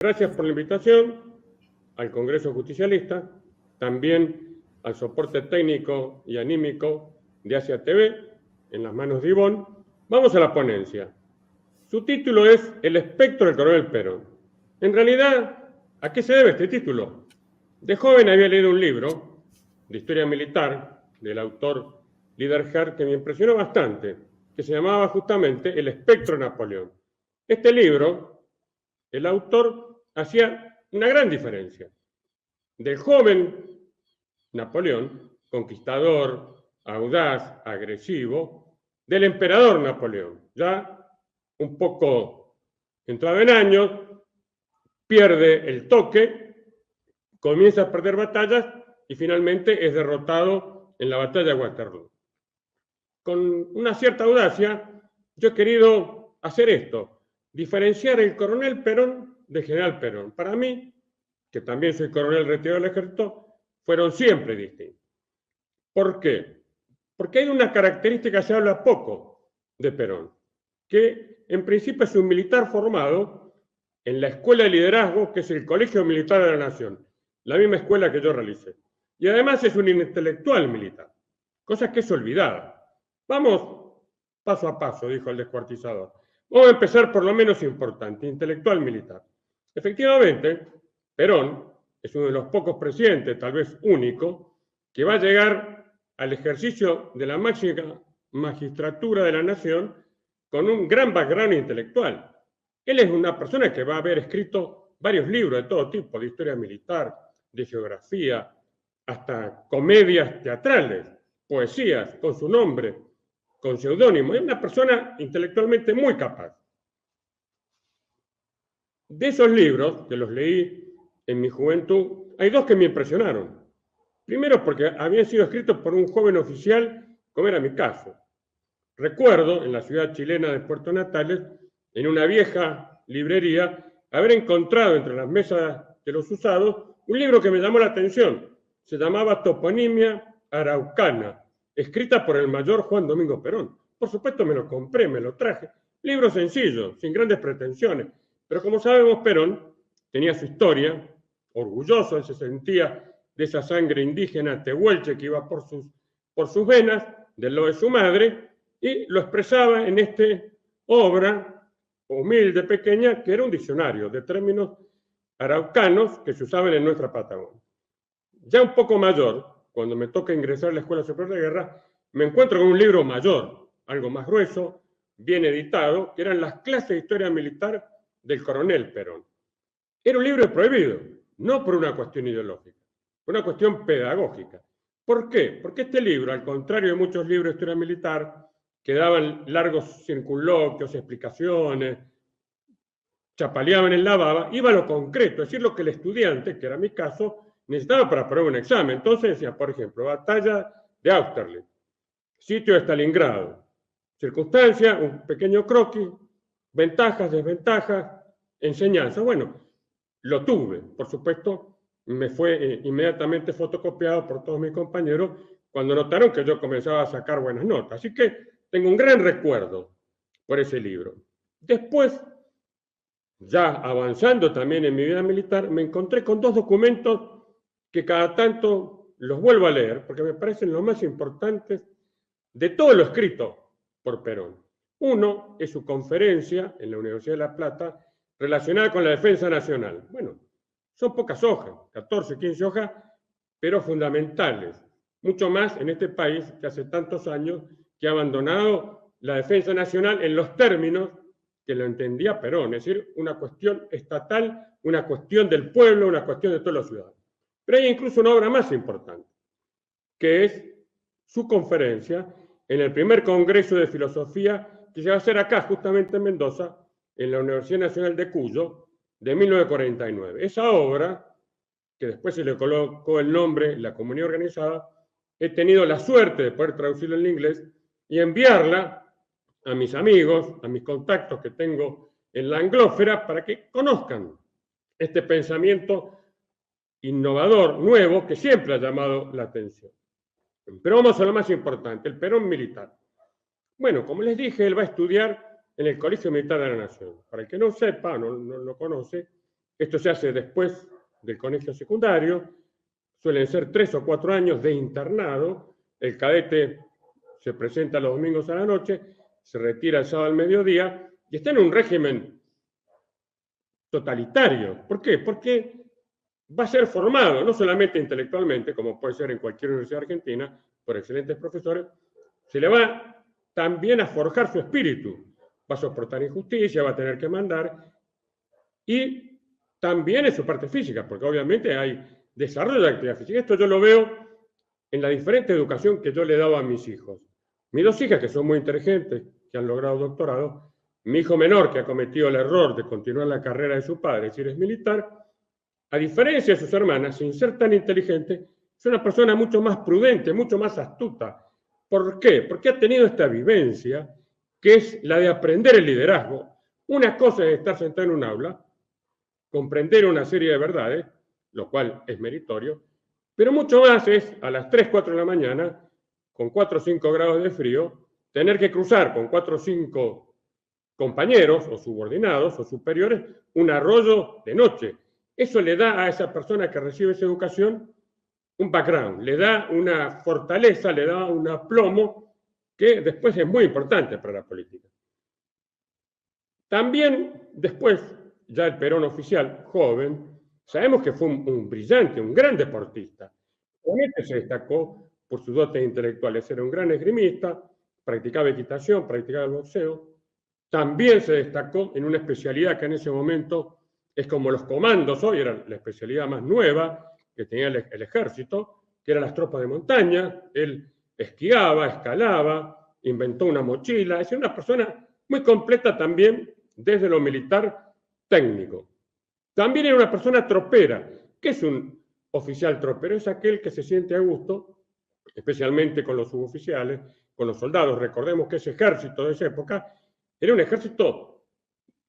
Gracias por la invitación al Congreso Justicialista, también al soporte técnico y anímico de Asia TV, en las manos de Ivonne. Vamos a la ponencia. Su título es El espectro del coronel Perón. En realidad, ¿a qué se debe este título? De joven había leído un libro de historia militar del autor Liderher que me impresionó bastante, que se llamaba justamente El espectro de Napoleón. Este libro, el autor hacía una gran diferencia. Del joven Napoleón, conquistador, audaz, agresivo, del emperador Napoleón, ya un poco entrado en años, pierde el toque, comienza a perder batallas y finalmente es derrotado en la batalla de Waterloo. Con una cierta audacia, yo he querido hacer esto, diferenciar el coronel Perón del general Perón. Para mí, que también soy coronel retirado del ejército, fueron siempre distintos. ¿Por qué? Porque hay una característica que se habla poco de Perón, que en principio es un militar formado en la Escuela de Liderazgo, que es el Colegio Militar de la Nación, la misma escuela que yo realicé. Y además es un intelectual militar, cosa que es olvidada. Vamos paso a paso, dijo el descuartizador. Vamos a empezar por lo menos importante, intelectual militar. Efectivamente, Perón es uno de los pocos presidentes, tal vez único, que va a llegar al ejercicio de la máxima magistratura de la nación con un gran background intelectual. Él es una persona que va a haber escrito varios libros de todo tipo, de historia militar, de geografía, hasta comedias teatrales, poesías con su nombre, con seudónimo. Es una persona intelectualmente muy capaz. De esos libros, que los leí en mi juventud, hay dos que me impresionaron. Primero porque habían sido escritos por un joven oficial, como era mi caso. Recuerdo, en la ciudad chilena de Puerto Natales, en una vieja librería, haber encontrado entre las mesas de los usados un libro que me llamó la atención. Se llamaba Toponimia Araucana, escrita por el mayor Juan Domingo Perón. Por supuesto me lo compré, me lo traje. Libro sencillo, sin grandes pretensiones. Pero como sabemos, Perón tenía su historia, orgulloso, él se sentía de esa sangre indígena tehuelche que iba por sus venas, del lado de su madre, y lo expresaba en esta obra humilde, pequeña, que era un diccionario de términos araucanos que se usaban en nuestra Patagonia. Ya un poco mayor, cuando me toca ingresar a la Escuela Superior de Guerra, me encuentro con un libro mayor, algo más grueso, bien editado, que eran las clases de historia militar del coronel Perón. Era un libro prohibido, no por una cuestión ideológica, por una cuestión pedagógica. ¿Por qué? Porque este libro, al contrario de muchos libros de historia militar, que daban largos circunloquios, explicaciones, chapaleaban en la baba, iba a lo concreto, es decir, lo que el estudiante, que era mi caso, necesitaba para aprobar un examen. Entonces decía, por ejemplo, batalla de Austerlitz, sitio de Stalingrado, circunstancia, un pequeño croquis, ventajas, desventajas, enseñanza. Bueno, lo tuve, por supuesto, me fue inmediatamente fotocopiado por todos mis compañeros cuando notaron que yo comenzaba a sacar buenas notas. Así que tengo un gran recuerdo por ese libro. Después, ya avanzando también en mi vida militar, me encontré con dos documentos que cada tanto los vuelvo a leer, porque me parecen los más importantes de todo lo escrito por Perón. Uno es su conferencia en la Universidad de La Plata relacionada con la defensa nacional. Bueno, son pocas hojas, 14, 15 hojas, pero fundamentales. Mucho más en este país que hace tantos años que ha abandonado la defensa nacional en los términos que lo entendía Perón, es decir, una cuestión estatal, una cuestión del pueblo, una cuestión de todos los ciudadanos. Pero hay incluso una obra más importante, que es su conferencia en el primer Congreso de Filosofía que se va a hacer acá, justamente en Mendoza, en la Universidad Nacional de Cuyo, de 1949. Esa obra, que después se le colocó el nombre La Comunidad Organizada, he tenido la suerte de poder traducirla en inglés y enviarla a mis amigos, a mis contactos que tengo en la anglósfera, para que conozcan este pensamiento innovador, nuevo, que siempre ha llamado la atención. Pero vamos a lo más importante, el Perón militar. Bueno, como les dije, él va a estudiar en el Colegio Militar de la Nación. Para el que no sepa, no lo conoce, Esto se hace después del colegio secundario, suelen ser 3 o 4 años de internado, el cadete se presenta los domingos a la noche, se retira el sábado al mediodía y está en un régimen totalitario. ¿Por qué? Porque va a ser formado, no solamente intelectualmente, como puede ser en cualquier universidad argentina, por excelentes profesores, se le va también a forjar su espíritu. Va a soportar injusticia, va a tener que mandar, y también en su parte física, porque obviamente hay desarrollo de actividad física. Esto yo lo veo en la diferente educación que yo le he dado a mis hijos. Mis dos hijas, que son muy inteligentes, que han logrado doctorado, mi hijo menor, que ha cometido el error de continuar la carrera de su padre, es decir, es militar, a diferencia de sus hermanas, sin ser tan inteligente, es una persona mucho más prudente, mucho más astuta. ¿Por qué? Porque ha tenido esta vivencia, que es la de aprender el liderazgo. Una cosa es estar sentado en un aula, comprender una serie de verdades, lo cual es meritorio, pero mucho más es a las 3, 4 de la mañana, con 4 o 5 grados de frío, tener que cruzar con 4 o 5 compañeros o subordinados o superiores un arroyo de noche. Eso le da a esa persona que recibe esa educación un background, le da una fortaleza, le da un aplomo que después es muy importante para la política. También después, ya el Perón oficial, joven, sabemos que fue un brillante, un gran deportista. Obviamente se destacó por sus dotes intelectuales. Era un gran esgrimista, practicaba equitación, practicaba el boxeo. También se destacó en una especialidad que en ese momento es como los comandos, hoy era la especialidad más nueva que tenía el ejército, que eran las tropas de montaña. Él esquiaba, escalaba, inventó una mochila. Es una persona muy completa también desde lo militar técnico. También era una persona tropera. ¿Qué es un oficial tropero? Es aquel que se siente a gusto, especialmente con los suboficiales, con los soldados. Recordemos que ese ejército de esa época era un ejército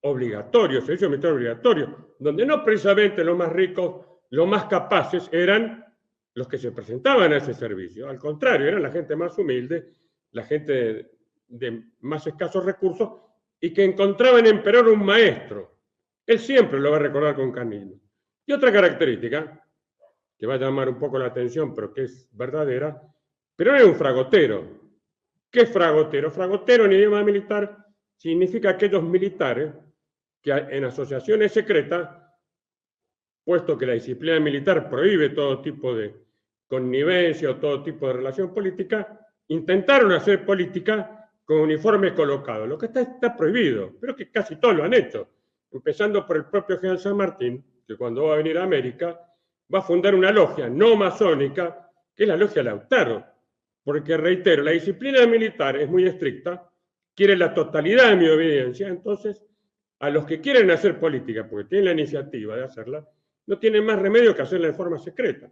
obligatorio, servicio militar obligatorio, donde no precisamente los más ricos, los más capaces eran los que se presentaban a ese servicio. Al contrario, eran la gente más humilde, la gente de más escasos recursos, y que encontraba en Emperor un maestro. Él siempre lo va a recordar con cariño. Y otra característica, que va a llamar un poco la atención, pero que es verdadera, pero era un fragotero. ¿Qué es fragotero? Fragotero en idioma militar significa aquellos militares que en asociaciones secretas, puesto que la disciplina militar prohíbe todo tipo de connivencia o todo tipo de relación política, intentaron hacer política con uniforme colocado, lo que está prohibido, pero que casi todos lo han hecho, empezando por el propio general San Martín, que cuando va a venir a América va a fundar una logia no masónica, que es la logia Lautaro, porque reitero, la disciplina militar es muy estricta, quiere la totalidad de mi obediencia. Entonces a los que quieren hacer política, porque tienen la iniciativa de hacerla, no tienen más remedio que hacerla de forma secreta.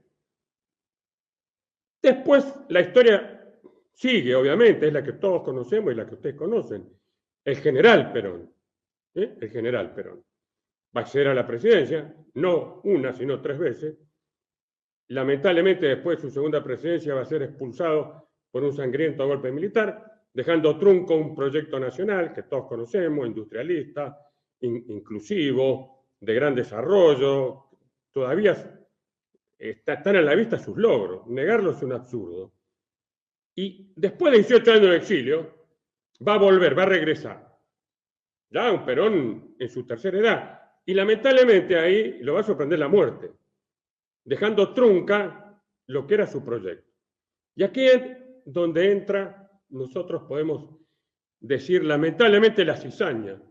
Después, la historia sigue, obviamente, es la que todos conocemos y la que ustedes conocen. El general Perón. El general Perón. Va a acceder a la presidencia, no una, sino 3 veces. Lamentablemente, después de su segunda presidencia, va a ser expulsado por un sangriento golpe militar, dejando trunco un proyecto nacional que todos conocemos, industrialista, inclusivo, de gran desarrollo. Todavía están a la vista sus logros, negarlos es un absurdo. Y después de 18 años de exilio, va a volver, va a regresar. Ya un Perón en su tercera edad. Y lamentablemente ahí lo va a sorprender la muerte, dejando trunca lo que era su proyecto. Y aquí es donde entra, nosotros podemos decir lamentablemente la cizaña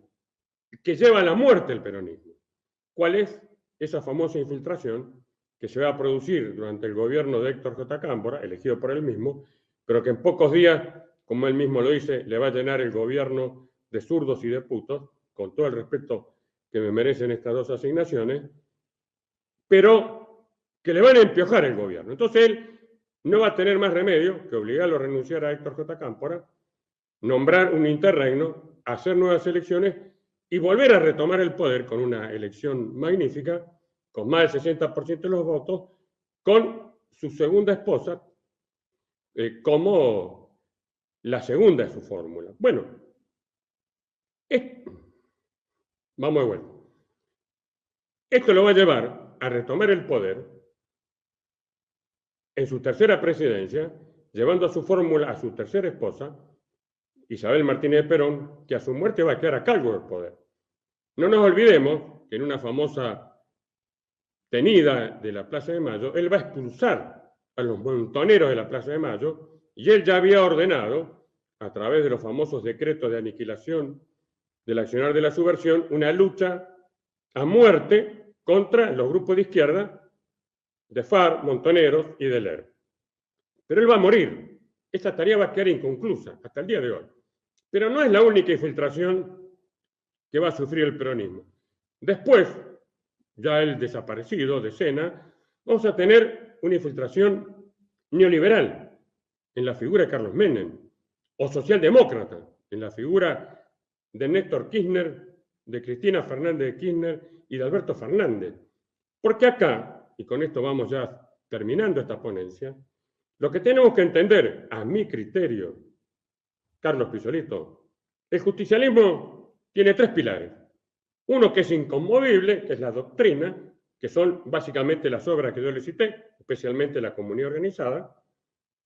que lleva a la muerte el peronismo. ¿Cuál es esa famosa infiltración que se va a producir durante el gobierno de Héctor J. Cámpora, elegido por él mismo, pero que en pocos días, como él mismo lo dice, le va a llenar el gobierno de zurdos y de putos, con todo el respeto que me merecen estas dos asignaciones, pero que le van a empiojar el gobierno? Entonces él no va a tener más remedio que obligarlo a renunciar a Héctor J. Cámpora, nombrar un interregno, hacer nuevas elecciones y volver a retomar el poder con una elección magnífica, con más del 60% de los votos, con su segunda esposa como la segunda de su fórmula. Bueno, vamos de vuelta. Esto lo va a llevar a retomar el poder en su tercera presidencia, llevando a su fórmula a su tercera esposa, Isabel Martínez de Perón, que a su muerte va a quedar a cargo del poder. No nos olvidemos que en una famosa tenida de la Plaza de Mayo, él va a expulsar a los montoneros de la Plaza de Mayo, y él ya había ordenado, a través de los famosos decretos de aniquilación del accionar de la subversión, una lucha a muerte contra los grupos de izquierda de FARC, Montoneros y del ERP. Pero él va a morir. Esta tarea va a quedar inconclusa hasta el día de hoy. Pero no es la única infiltración que va a sufrir el peronismo. Después, ya el desaparecido de Sena, vamos a tener una infiltración neoliberal en la figura de Carlos Menem, o socialdemócrata en la figura de Néstor Kirchner, de Cristina Fernández de Kirchner y de Alberto Fernández. Porque acá, y con esto vamos ya terminando esta ponencia, lo que tenemos que entender, a mi criterio, Carlos Pisolito, el justicialismo tiene tres pilares. Uno que es inconmovible, que es la doctrina, que son básicamente las obras que yo les cité, especialmente la comunidad organizada,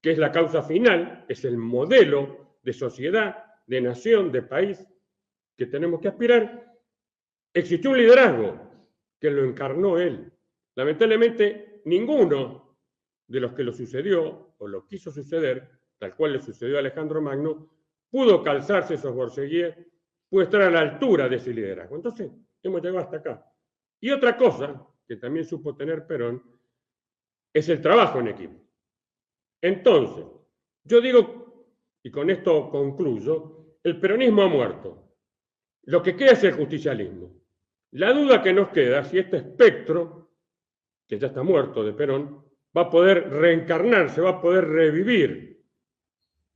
que es la causa final, es el modelo de sociedad, de nación, de país que tenemos que aspirar. Existió un liderazgo que lo encarnó él. Lamentablemente, ninguno de los que lo sucedió o lo quiso suceder, tal cual le sucedió a Alejandro Magno, pudo calzarse esos borceguíes, pudo estar a la altura de ese liderazgo. Entonces, hemos llegado hasta acá. Y otra cosa que también supo tener Perón es el trabajo en equipo. Entonces, yo digo, y con esto concluyo, el peronismo ha muerto. Lo que queda es el justicialismo. La duda que nos queda si este espectro, que ya está muerto de Perón, va a poder reencarnarse, va a poder revivir.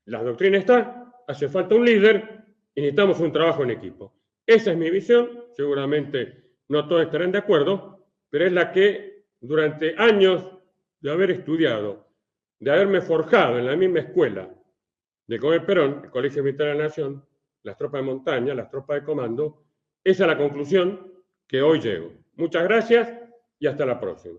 La doctrina está, hace falta un líder y necesitamos un trabajo en equipo. Esa es mi visión, seguramente no todos estarán de acuerdo, pero es la que durante años de haber estudiado, de haberme forjado en la misma escuela de Comer Perón, el Colegio Militar de la Nación, las tropas de montaña, las tropas de comando, esa es la conclusión que hoy llego. Muchas gracias y hasta la próxima.